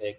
1